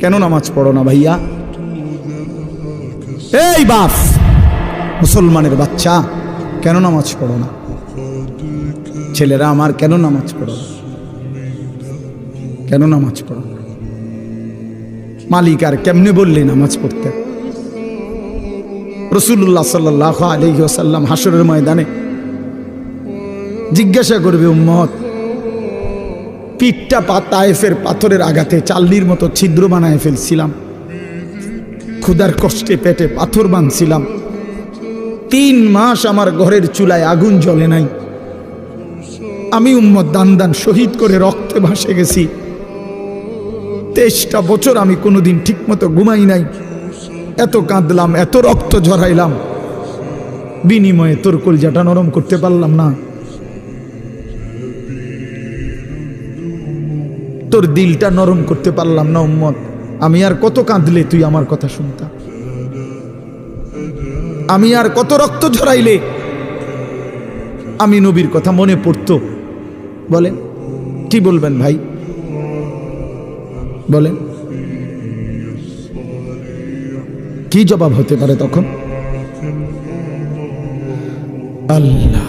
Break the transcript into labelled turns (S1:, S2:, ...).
S1: কেন নামাজ পড়ো না ভাইয়া? এই বাপ, মুসলমানের বাচ্চা, কেন নামাজ পড়ো না? ছেলেরা আমার, কেন নামাজ পড়ো না? কেন নামাজ পড়ো না? মালিক আর কেমনে বললে নামাজ পড়তে? রাসূলুল্লাহ সাল্লাল্লাহু আলাইহি ওয়াসাল্লাম হাসরের ময়দানে জিজ্ঞাসা করবে, উম্মত, পিঠটা তায়েফের পাথরের আঘাতে চাল্লির মতো ছিদ্র বানায় ফেলছিলাম, ক্ষুধার কষ্টে পেটে পাথর বাঁধছিলাম, 3 মাস আমার ঘরের চুলায় আগুন জ্বলে নাই, আমি উম্মত দান দান শহীদ করে রক্তে ভাসে গেছি, 23টা বছর আমি কোনোদিন ঠিক মতো ঘুমাই নাই, এত কাঁদলাম, এত রক্ত ঝরাইলাম, বিনিময়ে তোর কলজাটা নরম করতে পারলাম না, তোর দিলটা নরম করতে পারলাম না উম্মত। আমি আর কত কাঁদলে তুই আমার কথা শুনতা? আমি আর কত রক্ত ঝরাইলে আমি নবীর কথা মনে পড়তো? বলেন, কি বলবেন ভাই? বলেন, কি জবাব হতে পারে তখন? আল্লাহ